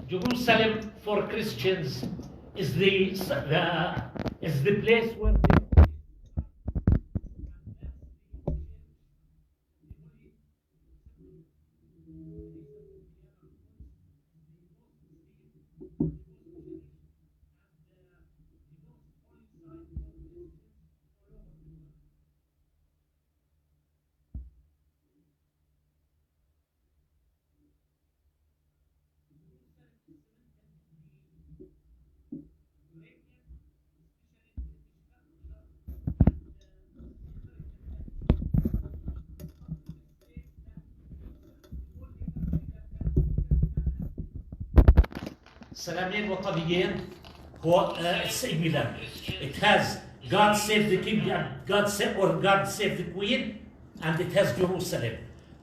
Jerusalem for Christians is the place where they سلامين وطنيين هو singular. It has God save the king, God save the queen, and it has Jerusalem.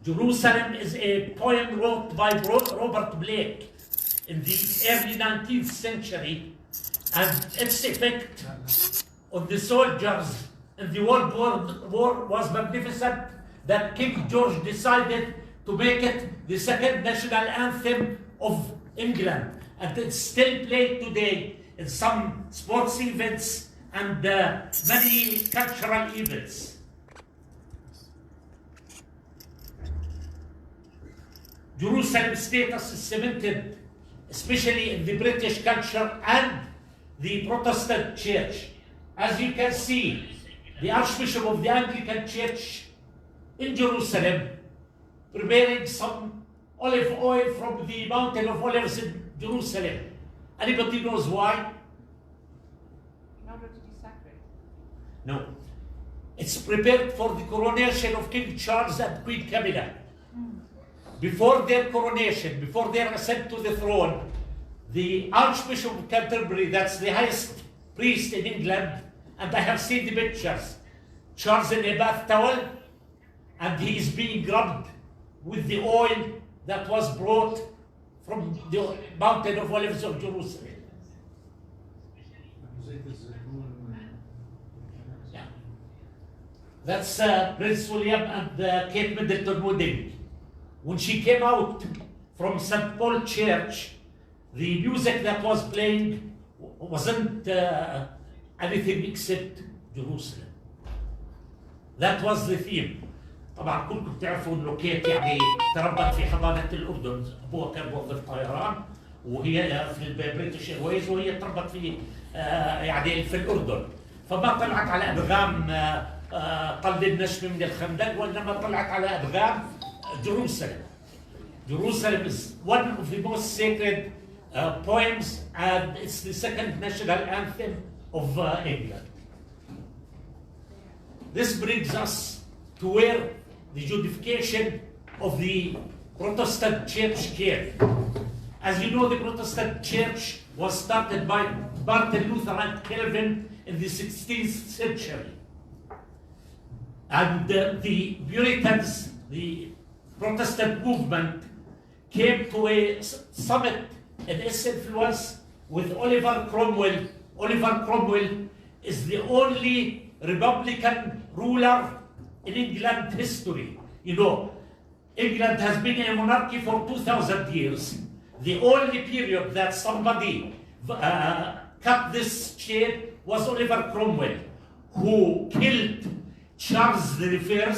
Jerusalem is a poem wrote by Robert Blake in the early 19th century, and its effect on the soldiers in the World War was magnificent that King George decided to make it the second national anthem of England. And it's still played today in some sports events and many cultural events. Jerusalem's status is cemented, especially in the British culture and the Protestant Church. As you can see, the Archbishop of the Anglican Church in Jerusalem preparing some olive oil from the Mountain of Olives in Jerusalem. Anybody knows why? In order to desecrate. No. It's prepared for the coronation of King Charles and Queen Camilla. Before their coronation, before their ascent to the throne, the Archbishop of Canterbury, that's the highest priest in England, and I have seen the pictures, Charles in a bath towel, and he is being rubbed with the oil that was brought from the mountain of olives of Jerusalem. Yeah. That's Prince William and Kate Middleton wedding. When she came out from St. Paul Church, the music that was playing wasn't anything except Jerusalem. That was the theme. طبعا كلكم بتعرفوا انه كيت يعني تربت في حضانه الاردن، ابوها كان موظف طيران وهي في البريتش ايرويز وهي تربت في يعني في الاردن، فما طلعت على ادغام قلب النشم من الخندق وانما طلعت على ادغام Jerusalem. Jerusalem is one of the most sacred poems, and it's the second national anthem of England. This brings us to where the justification of the Protestant church came. As you know, the Protestant church was started by Martin Luther and Calvin in the 16th century. And the Puritans, the Protestant movement, came to a summit in its influence with Oliver Cromwell. Oliver Cromwell is the only Republican ruler in England history. You know, England has been a monarchy for 2,000 years. The only period that somebody cut this chain was Oliver Cromwell, who killed Charles I,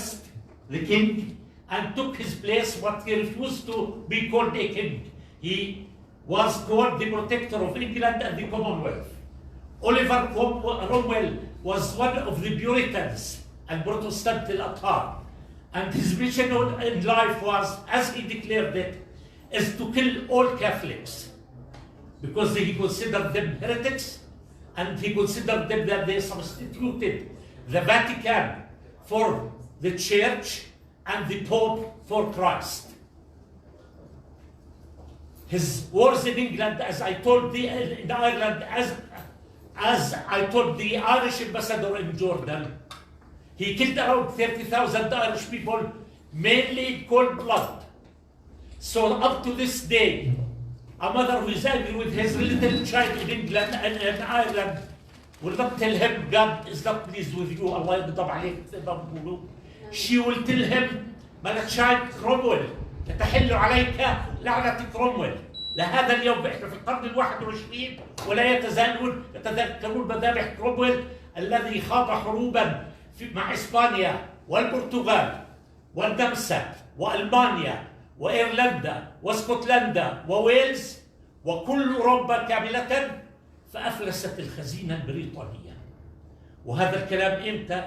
the king, and took his place, but he refused to be called a king. He was called the protector of England and the Commonwealth. Oliver Cromwell was one of the Puritans and Protestant al-Athar. And his mission in life was, as he declared it, is to kill all Catholics, because he considered them heretics, and he considered them that they substituted the Vatican for the Church and the Pope for Christ. His wars in England, as I told in Ireland, as I told the Irish ambassador in Jordan, he killed around 30,000 Irish people, mainly in cold blood. So up to this day, a mother who is angry with his little child in England and in Ireland will not tell him God is not pleased with you, Allah يغضب عليك. She will tell him, my child Cromwell, تتحل عليك لعنة كرومويل. لهذا اليوم احنا في القرن ال21 ولا يتذكرون مذابح كرومويل الذي خاض حروبا مع اسبانيا والبرتغال والنمسا والمانيا وايرلندا واسكتلندا وويلز وكل اوروبا كامله فافلست الخزينه البريطانيه. وهذا الكلام امتى؟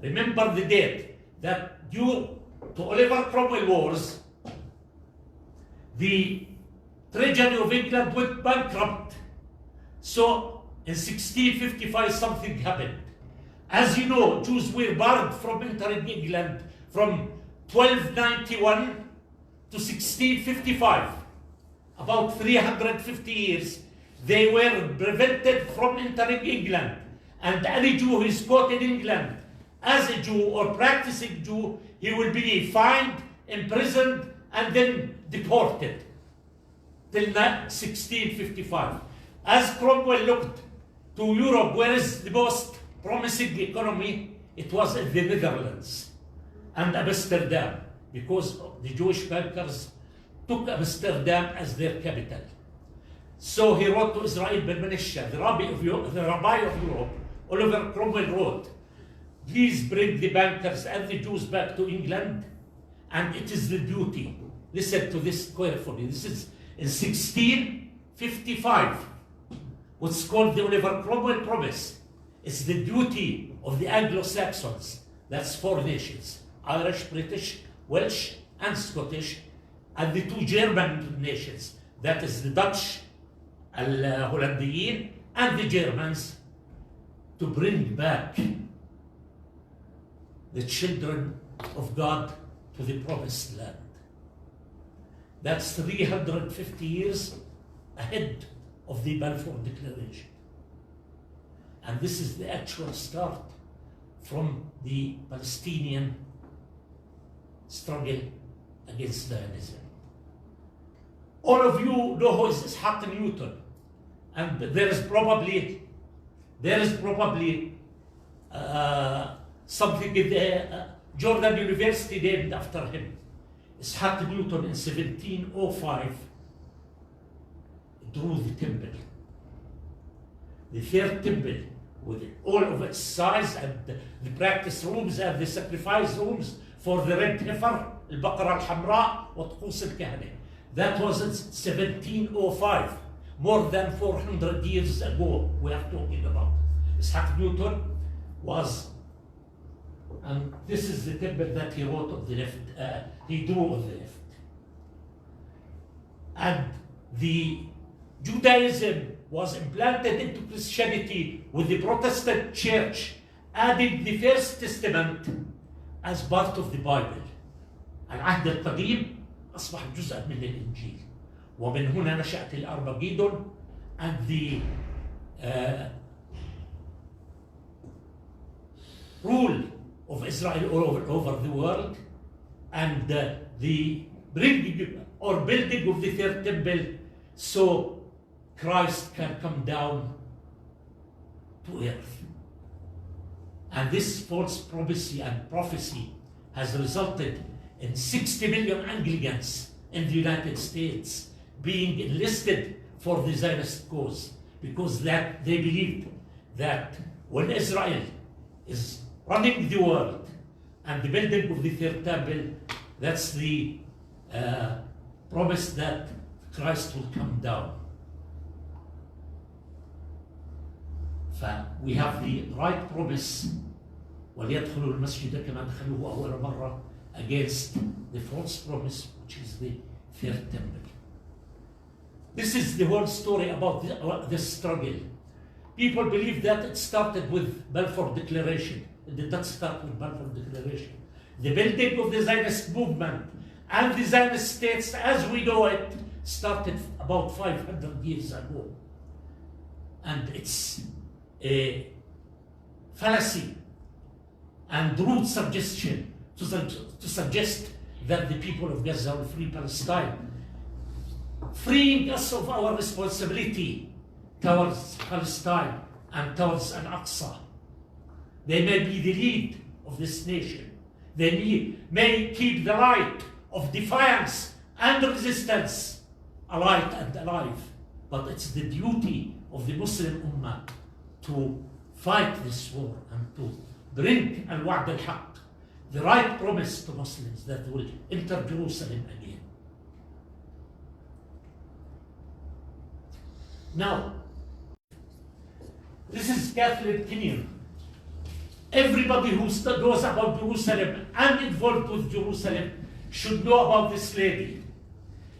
Remember the date that due to Oliver Cromwell wars, the treasury of England went bankrupt. So in 1655 something happened. As you know, Jews were barred from entering England from 1291 to 1655. About 350 years, they were prevented from entering England. And any Jew who is caught in England as a Jew or practicing Jew, he will be fined, imprisoned, and then deported till 1655. As Cromwell looked to Europe, where is the most promising economy, it was in the Netherlands and Amsterdam, because the Jewish bankers took Amsterdam as their capital. So he wrote to Israel ben Menashe, the rabbi of Europe, Oliver Cromwell wrote, please bring the bankers and the Jews back to England, and it is the duty. Listen to this carefully. This is in 1655. What's called the Oliver Cromwell Promise. It's the duty of the Anglo-Saxons. That's 4 nations: Irish, British, Welsh, and Scottish, and the 2 German nations. That is the Dutch الهولنديين and the Germans to bring back the children of God to the promised land. That's 350 years ahead of the Balfour Declaration. And this is the actual start from the Palestinian struggle against Zionism. All of you know who is Ishaq Newton, and there is probably something in the Jordan University named after him. Ishaq Newton in 1705 drew the temple, the third temple, with all of its size and the practice rooms and the sacrifice rooms for the red heifer, البقرة الحمراء وطقوس الكهنة. That was in 1705, more than 400 years ago we are talking about. Ishaq Newton was, and this is the temple that he wrote on the left, he drew on the left. And the Judaism was implanted into Christianity with the Protestant Church adding the First Testament as part of the Bible. العهد القديم أصبح جزءا من الإنجيل، ومن هنا نشأت الأرمجيدون and the rule of Israel all over the world, and the bringing or building of the third temple so Christ can come down to earth. And this false prophecy has resulted in 60 million Anglicans in the United States being enlisted for the Zionist cause, because that they believed that when Israel is running the world and the building of the third temple, that's the promise that Christ will come down. We have the right promise, وَلْيَدْخُلُوا الْمَسْجِدَ كَمَا دَخَلُوهُ أَوَّلَ مَرَّةٍ, against the false promise, which is the third temple. This is the whole story about this struggle. People believe that it started with Balfour Declaration. It did not start with Balfour Declaration. The building of the Zionist movement and the Zionist states as we know it started about 500 years ago. And it's a fallacy and rude suggestion to suggest that the people of Gaza will free Palestine, freeing us of our responsibility towards Palestine and towards Al-Aqsa. They may be the lead of this nation. They may keep the light of defiance and resistance alight and alive, but it's the duty of the Muslim Ummah to fight this war and to bring al-wa'd al-haq, the right promise to Muslims that will enter Jerusalem again. Now, this is Kathleen Kenyon. Everybody who knows about Jerusalem and involved with Jerusalem should know about this lady.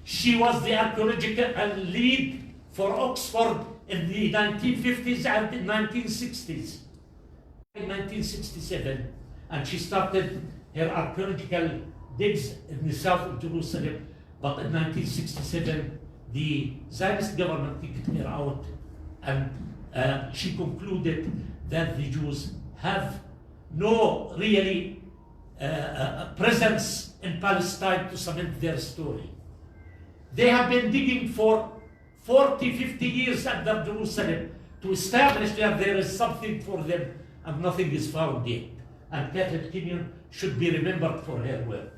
She was the archaeological lead for Oxford in the 1950s and the 1960s. In 1967, and she started her archaeological digs in the south of Jerusalem, but in 1967, the Zionist government kicked her out, and she concluded that the Jews have no really presence in Palestine to cement their story. They have been digging for 40, 50 years under Jerusalem to establish that there is something for them, and nothing is found yet. And Kathleen Kenyon should be remembered for her work.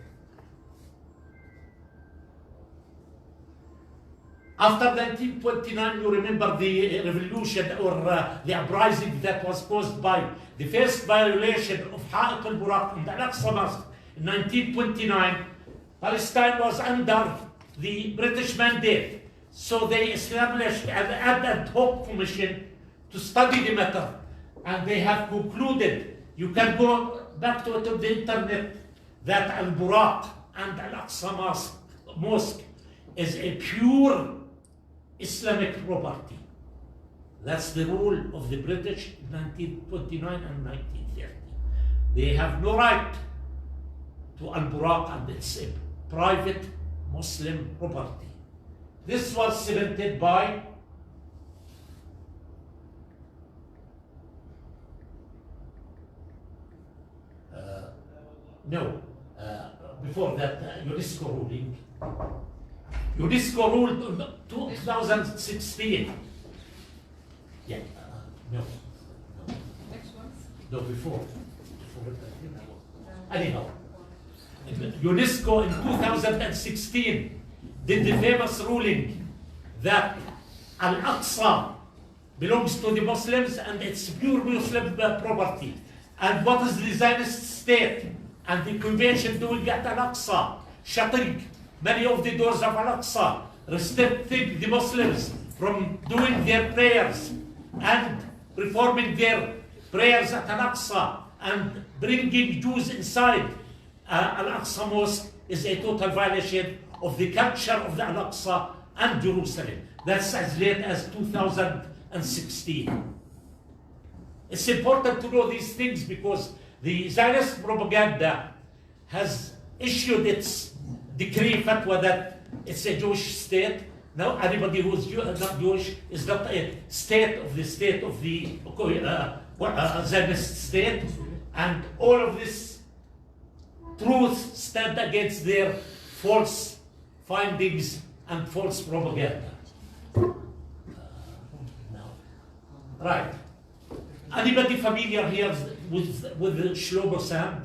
After 1929, you remember the revolution or the uprising that was caused by the first violation of Ha'at al-Buraq in the Al-Aqsa Mosque. In 1929, Palestine was under the British mandate. So they established an ad hoc commission to study the matter. And they have concluded, you can go back to it on the internet, that Al-Buraq and Al-Aqsa Mosque is a pure Islamic property. That's the rule of the British in 1929 and 1930. They have no right to Al-Buraq, and it's a private Muslim property. This was cemented by before that, UNESCO ruling. UNESCO ruled 2016. Yeah, no. Next one. No, before. Anyhow, UNESCO in 2016 did the famous ruling that Al-Aqsa belongs to the Muslims and it's pure Muslim property. And what is the Zionist state? And the convention doing at Al-Aqsa, shutting many of the doors of Al-Aqsa, restricting the Muslims from doing their prayers and performing their prayers at Al-Aqsa and bringing Jews inside Al-Aqsa Mosque is a total violation of the culture of the Al-Aqsa and Jerusalem. That's as late as 2016. It's important to know these things because the Zionist propaganda has issued its decree fatwa that it's a Jewish state. Now, anybody who is not Jewish is not a state of the Zionist state. And all of this truth stand against their false findings and false propaganda. Right. Anybody familiar here with Shlomo Sand?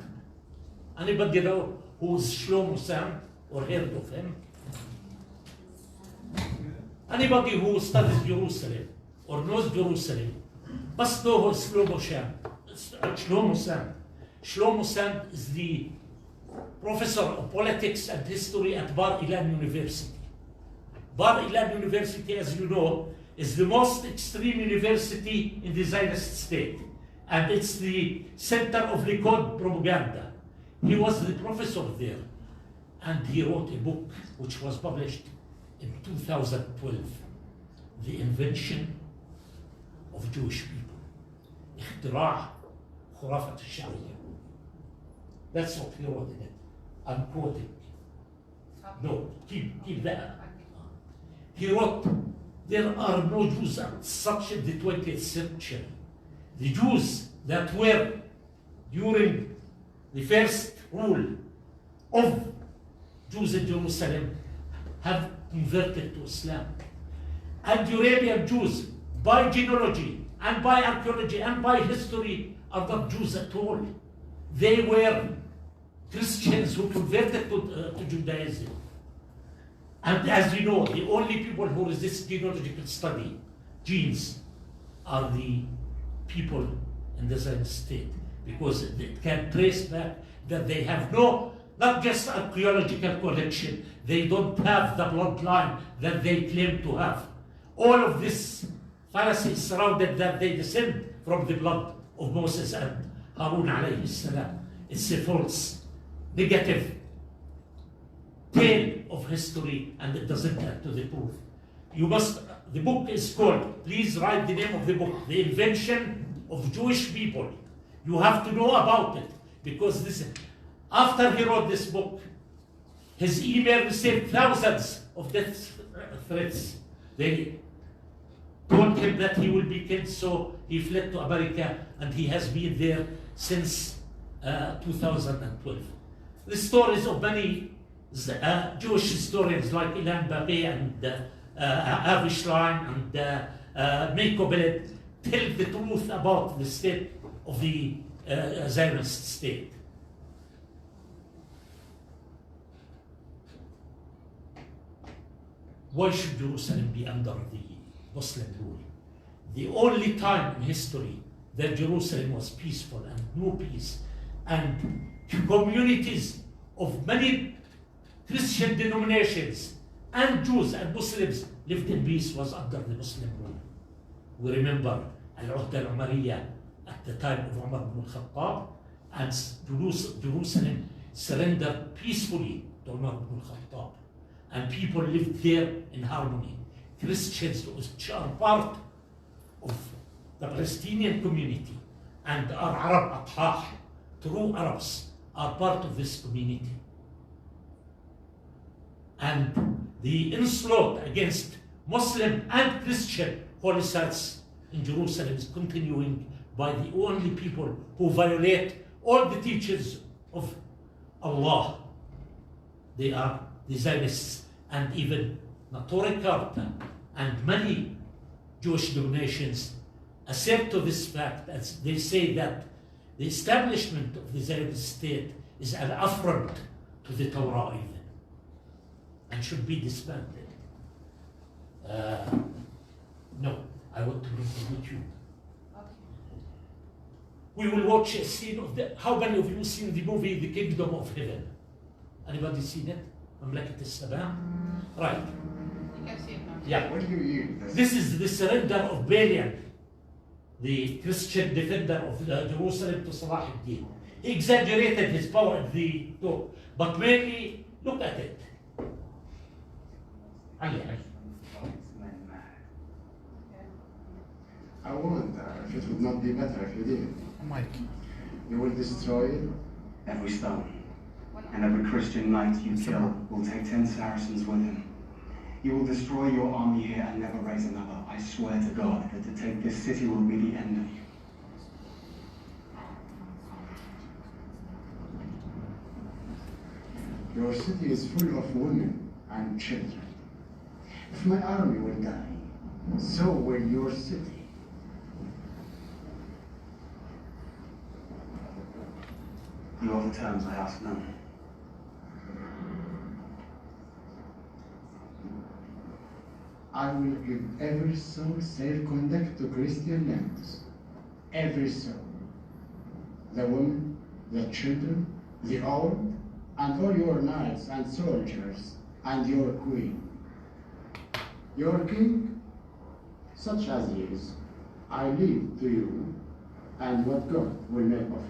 Anybody know who's Shlomo Sand or heard of him? Anybody who studies Jerusalem or knows Jerusalem must know who is Shlomo Sand. Shlomo Sand is the professor of politics and history at Bar Ilan University. Bar Ilan University, as you know, is the most extreme university in the Zionist state. And it's the center of Likud propaganda. He was the professor there. And he wrote a book which was published in 2012, The Invention of Jewish People. اختراع خرافة الشعرية. That's what he wrote in it. I'm quoting. No, keep that. He wrote, there are no Jews as such in the 20th century. The Jews that were during the first rule of Jews in Jerusalem have converted to Islam. And Arabian Jews, by genealogy and by archaeology and by history, are not Jews at all. They were Christians who converted to Judaism. And as you know, the only people who resist genealogical study, genes, are the people in the Zionist state, because it can trace back that they have no, not just archaeological collection, they don't have the bloodline that they claim to have. All of this fallacy is surrounded that they descend from the blood of Moses and Harun alayhi salam. It's a false, negative tale of history, and it doesn't add to the truth. You must, the book is called, please write the name of the book, The Invention of Jewish People. You have to know about it, because this, after he wrote this book, his email received thousands of death threats. They told him that he will be killed, so he fled to America, and he has been there since 2012. The stories of many Jewish historians like Ilan Baqi and Avi Schlein and Meiko Beled tell the truth about the state of the Zionist state. Why should Jerusalem be under the Muslim rule? The only time in history that Jerusalem was peaceful and no peace, and communities of many Christian denominations and Jews and Muslims lived in peace was under the Muslim rule. We remember Al-Uhda al-Umariyya at the time of Umar ibn al-Khattab, and Jerusalem surrendered peacefully to Umar ibn al-Khattab, and people lived there in harmony. Christians which are part of the Palestinian community and are Arab Atah, true Arabs, are part of this community. And the onslaught against Muslim and Christian holy sites in Jerusalem is continuing by the only people who violate all the teachings of Allah. They are the Zionists, and even Carta and many Jewish denominations assert to this fact, as they say that the establishment of the Zionist state is an affront to the Torah even, and should be disbanded. No, I want to bring to YouTube. We will watch a scene of the. How many of you seen the movie The Kingdom of Heaven? Anybody seen it? مملكة السماء? Right. You can see it now. Yeah. What do you eat? This is the surrender of Balian, the Christian defender of Jerusalem, to Salah ad-Din. He exaggerated his power in the talk, but mainly look at it. Ali. I wonder if it would not be better if you did it. Mike. You will destroy Every stone and every Christian knight you kill will take 10 Saracens with him. You will destroy your army here and never raise another. I swear to God that to take this city will be the end of you. Your city is full of women and children. If my army will die, so will your city. You offer terms, I ask none. I will give every soul safe conduct to Christian lands. Every soul. The women, the children, the old, and all your knights and soldiers, and your queen. Your king, such as he is, I leave to you, and what God will make of him.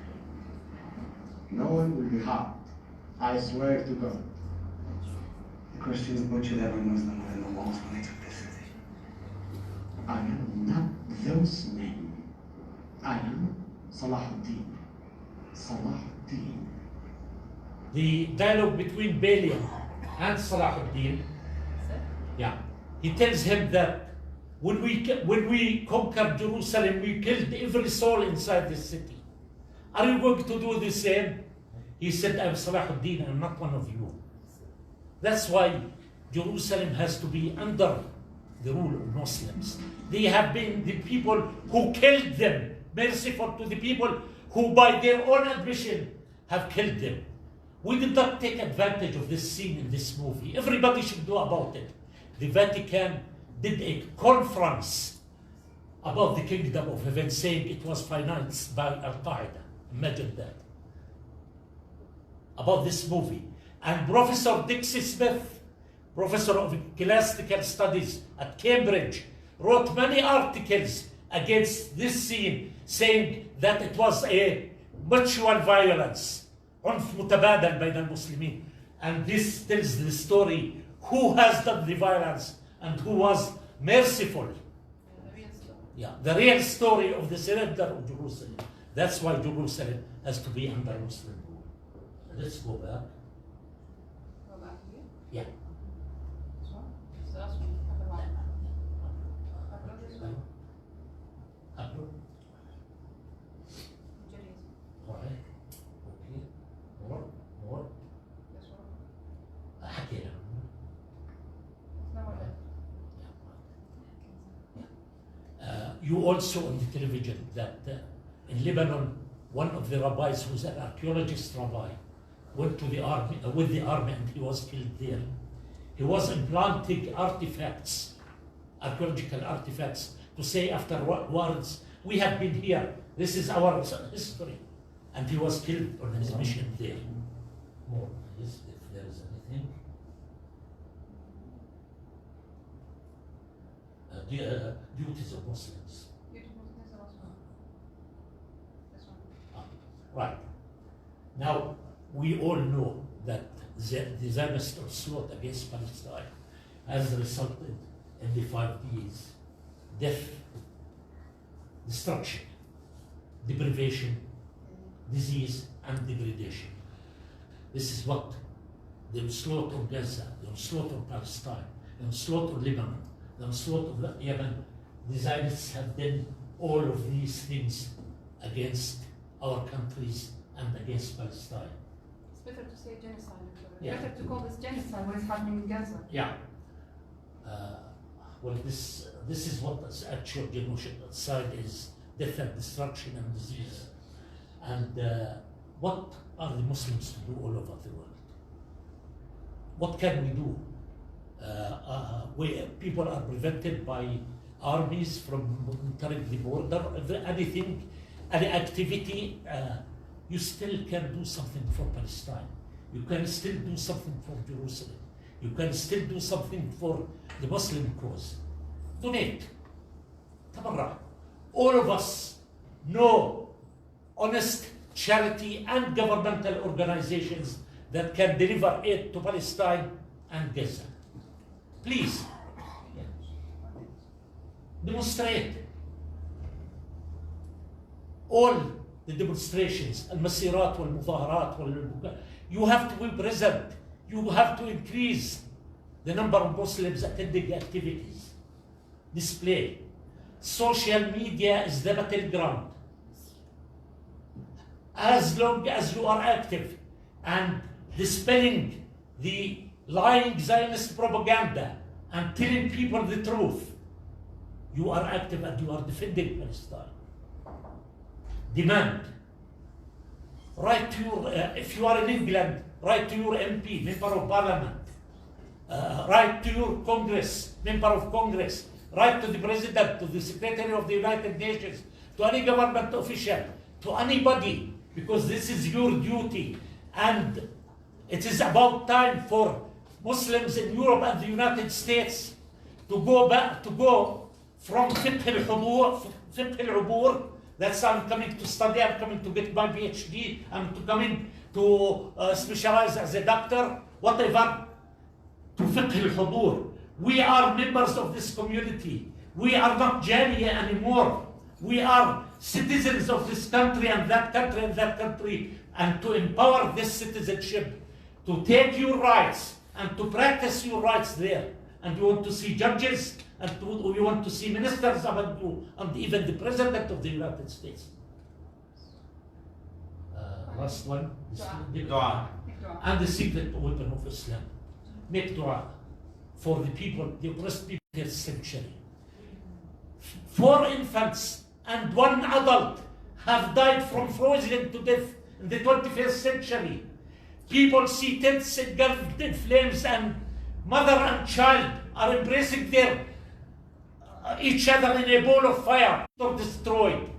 No one will be harmed. I swear to God. The Christians butchered every Muslim within the walls when they took this city. I am not those men. I am Salahuddin. Salahuddin. The dialogue between Balian and Salah ad-Din, yeah, he tells him that when we conquered Jerusalem, we killed every soul inside the city. Are you going to do the same? He said, I'm Salah ad-Din, I'm not one of you. That's why Jerusalem has to be under the rule of Muslims. They have been the people who killed them, merciful to the people who by their own admission have killed them. We did not take advantage of this scene in this movie. Everybody should know about it. The Vatican did a conference about the Kingdom of Heaven, saying it was financed by Al-Qaeda. Imagine that. About this movie. And Professor Dixie Smith, professor of classical studies at Cambridge, wrote many articles against this scene, saying that it was a mutual violence, عنف متبادل بين المسلمين. And this tells the story who has done the violence and who was merciful. Yeah, the real story of the surrender of Jerusalem. That's why Jerusalem has to be under Muslim rule. Let's go back. Go back here. Yeah. This one. This last one. Upper one. Upper this one. Upper. Judaism. All right. Okay. More. This one. حكينا. It's not what You also on the television that in Lebanon, one of the rabbis, who's an archaeologist rabbi, went to the army with the army and he was killed there. He was implanting artifacts, archaeological artifacts, to say afterwards, we have been here, this is our history. And he was killed on his mission there. More, yes, if there is anything. Duties of Muslims. beautiful. This is the last one. This one. Right. Now, we all know that the Zionist assault against Palestine has resulted in the 5 Ds: death, destruction, deprivation, disease, and degradation. This is what the onslaught of Gaza, the onslaught of Palestine, the onslaught of Lebanon, the onslaught of Yemen, the Zionists have done all of these things against our countries and against Palestine. It's better to say genocide. Yeah. Better to call this genocide what is happening in Gaza. Yeah. Well, this is what the actual genocide is: death and destruction and disease. And what are the Muslims to do all over the world? What can we do? People are prevented by armies from monitoring the border. Anything, any activity, you still can do something for Palestine. You can still do something for Jerusalem. You can still do something for the Muslim cause. Donate. Tabarra. All of us know honest charity and governmental organizations that can deliver aid to Palestine and Gaza. Please, demonstrate. All the demonstrations, المسيرات والمظاهرات, you have to be present. You have to increase the number of Muslims attending activities. Display. Social media is the battleground. As long as you are active and dispelling the lying Zionist propaganda and telling people the truth, you are active and you are defending Palestine. Demand. Write to your, if you are in England, write to your MP, member of parliament. Write to your Congress, member of Congress. Write to the President, to the Secretary of the United Nations, to any government official, to anybody, because this is your duty. And it is about time for Muslims in Europe and the United States to go back, to go from fiqh al-ubur, that's I'm coming to study, I'm coming to get my PhD, I'm coming to specialize as a doctor, whatever, to fiqh al-hudur. We are members of this community. We are not Jaliya anymore. We are citizens of this country and that country and that country, and to empower this citizenship, to take your rights and to practice your rights there. And you want to see judges, and you want to see ministers among you, and even the President of the United States. Last one, dua. And the secret weapon of Islam. Make dua for the people, the oppressed people of this century. 4 infants and 1 adult have died from frozen to death in the 21st century. People see tents engulfed in flames, and mother and child are embracing their each other in a ball of fire, or destroyed.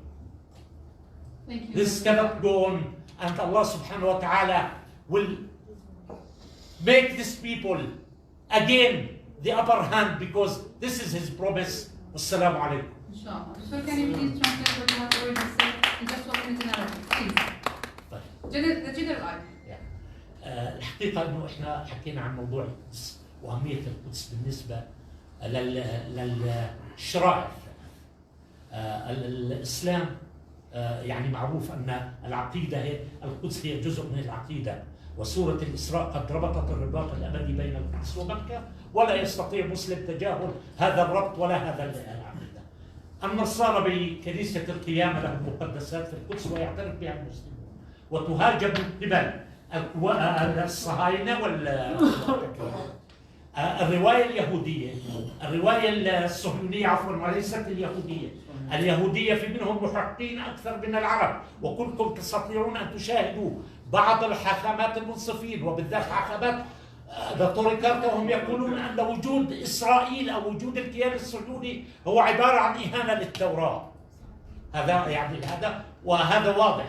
Thank you. This cannot go on, and Allah subhanahu wa ta'ala will make these people again the upper hand, because this is his promise. Wassalamu alaikum. Inshallah. So can you please translate what you have already said in just 1 minute in Arabic, please? The general eye. الحقيقة إنه إحنا حكينا عن موضوع القدس وأهمية القدس بالنسبة للشرائع. الإسلام يعني معروف أن العقيدة هي القدس، هي جزء من العقيدة، وسورة الإسراء قد ربطت الرباط الأبدي بين القدس ومكة، ولا يستطيع مسلم تجاهل هذا الربط ولا هذا العقيدة. النصارى بكنيسة القيامة لهم مقدسات في القدس ويعترف بها المسلمون، وتهاجم من قبل الصهاينة الرواية اليهودية، الرواية الصهيونية عفوا وليست اليهودية. اليهودية في منهم محقين أكثر من العرب، وكلكم تستطيعون أن تشاهدوا بعض الحاخامات المنصفين، وبالذات حاخامات دكتور وهم يقولون أن وجود إسرائيل أو وجود الكيان الصهيوني هو عبارة عن إهانة للتوراة. هذا يعني وهذا واضح.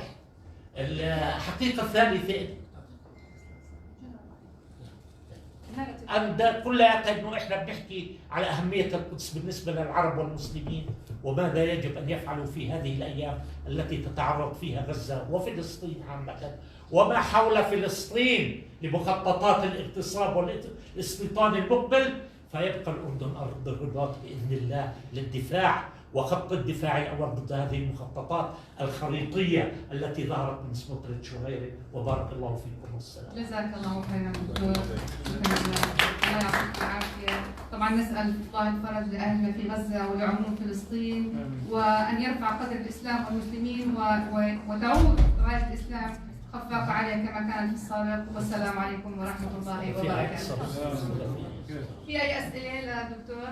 الحقيقة الثالثة أن كلها إنه إحنا بنحكي على أهمية القدس بالنسبة للعرب والمسلمين، وماذا يجب أن يفعلوا في هذه الأيام التي تتعرض فيها غزة وفلسطين عامة، وما حول فلسطين لمخططات الاغتصاب والاستيطان المقبل. فيبقى الأردن أرض الرباط بإذن الله للدفاع وخط الدفاع الأول ضد هذه المخططات الخريطية التي ظهرت من سموتريتش وغيره. وبارك الله فيكم والسلام. جزاك الله خيرا دكتور. الله يعطيك العافية. طبعا نسأل الله الفرج لأهلنا في غزة ولعموم فلسطين، وأن يرفع قدر الإسلام والمسلمين وتعود راية الإسلام خفاقة عليها كما كانت في السابق. والسلام عليكم ورحمة الله وبركاته. في أي أسئلة للدكتور؟